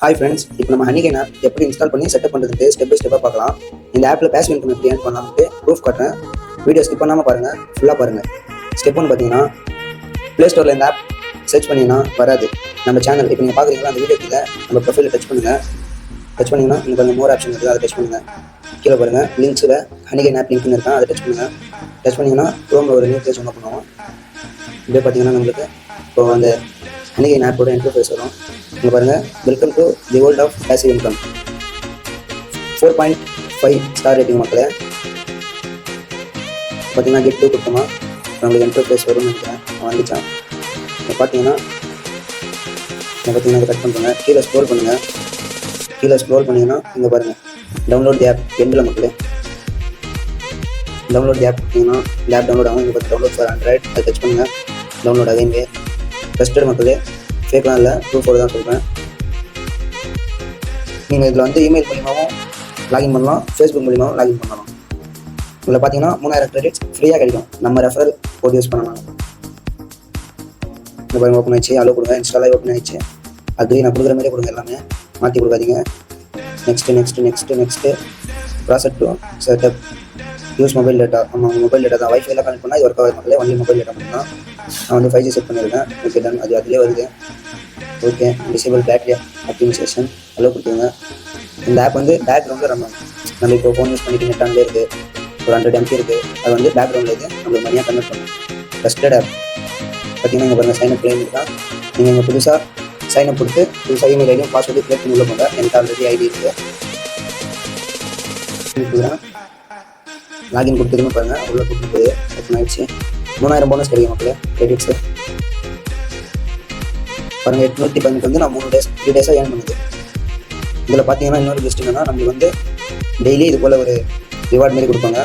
Hi friends, இப்போ நம்ம ஹனிகேன் app எப்படி இன்ஸ்டால் பண்ணி செட்டப் பண்ணுறது ஸ்டெப் பை ஸ்டெப்பாக பார்க்கலாம். இந்த ஆப்பில் பேசிவ் இன்கம் எப்படி ஏர்ன் பண்ணலாம்னு ப்ரூஃப் காட்டுறேன். வீடியோ ஸ்கிப் பண்ணாமல் பாருங்கள், ஃபுல்லாக பாருங்கள். ஸ்டெப் ஒன்று பார்த்தீங்கன்னா, ப்ளே ஸ்டோரில் இந்த ஆப் சர்ச் பண்ணிங்கன்னா வராது. நம்ம சேனல் இப்போ நீங்கள் பார்க்குறீங்களா, அந்த வீடியோக்கில் நம்ம ப்ரொஃபைலில் டச் பண்ணுங்கள். டச் பண்ணிங்கன்னா இங்கே கொஞ்சம் மோர் ஆப்ஷன் இருக்குது, அதை டச் பண்ணுங்கள். கீழே பாருங்கள், லிங்க்ஸில் ஹனிகேன் ஆப் லிங்க்னு இருக்கா, அதை டச் பண்ணுங்கள். டச் பண்ணிங்கன்னா க்ரோமில் ஒரு நியூ பேஜ் ஒன்று பண்ணுவோம். இப்படியே பார்த்தீங்கன்னா நம்மளுக்கு இப்போ அந்த ஹனிகேன் ஆப்போட இன்டர்ஃபேஸ் வரும். இங்கே பாருங்கள், welcome to the world of passive income. 4.5 star rating மக்களே. பார்த்தீங்கன்னா கெட் 2 கொடுத்தோமா நம்மளுக்கு இன்டர்ஃபேஸ் வரும்னு நினைக்கிறேன். வந்துச்சான் இப்போ பார்த்தீங்கன்னா இதை கட் பண்ணுறேங்க. கீழே ஸ்க்ரோல் பண்ணுங்கள். கீழே ஸ்க்ரோல் பண்ணிங்கன்னா இங்கே பாருங்கள், டவுன்லோட் தி ஆப் எண்டில் மக்களே. டவுன்லோட் தி ஆப் பார்த்தீங்கன்னா இந்த ஆப் டவுன்லோட் ஆகும். இங்கே பார்த்து டவுன்லோட் ஃபார் ஆண்ட்ராய்ட், அதை டச் பண்ணுங்கள். டவுன்லோட் அகைன்வே. ட்ரஸ்டட் மக்களே, ஃபேக்லாம் இல்லை, ப்ரூஃபோடு தான் சொல்கிறேன். நீங்கள் இதில் வந்து இமெயில் மூலியமாகவும் லாகின் பண்ணலாம், ஃபேஸ்புக் மூலியமாகவும் லாகின் பண்ணலாம். இதில் பார்த்தீங்கன்னா 3000 கிரெடிட்ஸ் ஃப்ரீயாக கிடைக்கும். நம்ம ரெஃபரல் கோட் யூஸ் பண்ணலாம். இந்த பாருங்க, ஓப்பன் ஆயிடுச்சு. அலோ கொடுங்க. இன்ஸ்டாலாக ஓப்பன் ஆயிடுச்சு. அக்ரி நான் கொடுக்குற மாதிரியே கொடுங்க, எல்லாமே மாற்றி கொடுக்காதீங்க. Next process to setup use mobile data. ஆமாம், மொபைல் டேட்டா தான். வைஃபைலாம் கனெக்ட் பண்ணால் இது ஒர்க் ஆகுது மக்களே. ஒன்லி மொபைல் டேட்டா மட்டும் தான். நான் வந்து 5G செட் பண்ணியிருக்கேன். ஓகே டன், அது அதிலே வருது. Okay, disable battery optimization allow கொடுத்துருங்க. இந்த ஆப் வந்து பேக்ரவுண்டில் நம்ம இப்போ ஃபோன் யூஸ் பண்ணிட்டு நெட் ஆன்லேயே இருக்குது. ஒரு 100 MB இருக்குது. அது வந்து பேக்ரவுண்டில் இருக்குது, நம்மளுக்கு மணியாக கன்வெர்ட் பண்ணும். ட்ரஸ்டட் ஆப் பார்த்தீங்கன்னா இங்கே பாருங்கள், சைனப் ப்ளேன் தான். நீங்கள் இங்கே புதுசாக சைனப் கொடுத்து புதுசாக இமெயில் ஐடியும் பாஸ்வேர்டு கிளிக் பண்ணி உள்ள போங்க. எனக்கு ஆல்ரெடி ஐடி இருக்குது. லாகின் கொடுத்துருங்க. பாருங்கள், உள்ளே கொடுத்து போகுது. ஓப்பன் ஆகிடுச்சு. 3000 போனஸ் கிடைக்கும் மக்களே, கிரெடிட்ஸு. பாருங்கள், 818 வந்து நான் 3 டேஸாக ஏர்ன் பண்ணுது. இதில் பார்த்தீங்கன்னா இன்னொரு பெஸ்ட் என்னன்னா, நம்மளுக்கு வந்து டெய்லி இது போல் ஒரு ரிவார்ட் மாரி கொடுப்பாங்க.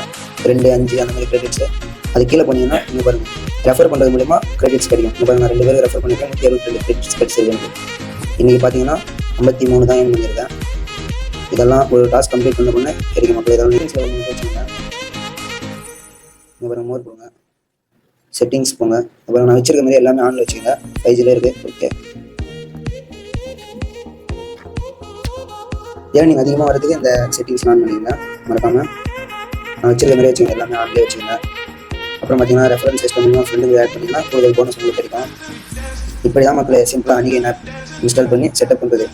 2, 5 அந்த மாதிரி கிரெடிட்ஸு. அது கீழே போனீங்கன்னா இங்கே பாருங்கள், ரெஃபர் பண்ணுறது மூலிமா கிரெடிட்ஸ் கிடைக்கும். இப்போ பாருங்கள், நான் 2 பேருக்கு ரெஃபர் பண்ணியிருக்கேன். 172 கிரெடிட்ஸ் கிடச்சிருக்கு. இன்றைக்கி பார்த்தீங்கன்னா 53 தான் ஏர்ன் பண்ணியிருக்கேன். இதெல்லாம் ஒரு டாஸ்க் கம்ப்ளீட் பண்ண கிடைக்கும் மக்கள். இதெல்லாம் வச்சுக்கோங்க. இங்கே பாருங்கள், மோர் போங்க, செட்டிங்ஸ் போங்க. அப்புறம் நான் வச்சிருக்க மாதிரி எல்லாமே ஆன்ல வச்சுக்கோங்க. 5Gல இருக்குது. ஓகே, ஏன் நீங்கள் அதிகமாக வரதுக்கு இந்த செட்டிங்ஸ் ஆன் பண்ணிக்கோங்க மறக்காமல். நான் வச்சிருக்க மாதிரி வச்சுக்கோங்க, எல்லாமே ஆன்லேயே வச்சுக்கோங்க. அப்புறம் பார்த்தீங்கன்னா ரெஃபரன்ஸ் சிஸ்டம் மூலமாக ஃப்ரெண்டுக்கு ஆட் பண்ணிங்கன்னா கூடுதல் போனஸ் உங்களுக்கு கிடைக்கும். இப்படி தான் மக்களை சிம்பிளாக ஹனிகேன் ஆப் இன்ஸ்டால் பண்ணி செட்டப் பண்ணுறது.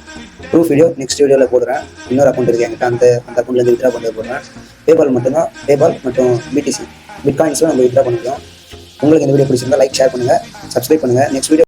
ப்ரூஃப் வீடியோ நெக்ஸ்ட் வீடியோவில் போடுறேன். இன்னொரு அக்கௌண்ட் இருக்குது என்கிட்ட, அந்த அக்கௌண்ட்லேருந்து வித்ரா பண்ணுறது போடுறேன். பேபால் மட்டும்தான், பேபால் மற்றும் BTC பிட்காயின்ஸும் நம்ம வித்ரா பண்ணிக்கலாம். உங்களுக்கு இந்த வீடியோ பிடிச்சிருந்தா லைக், ஷேர் பண்ணுங்கள், சப்ஸ்கிரைப் பண்ணுங்கள். Next video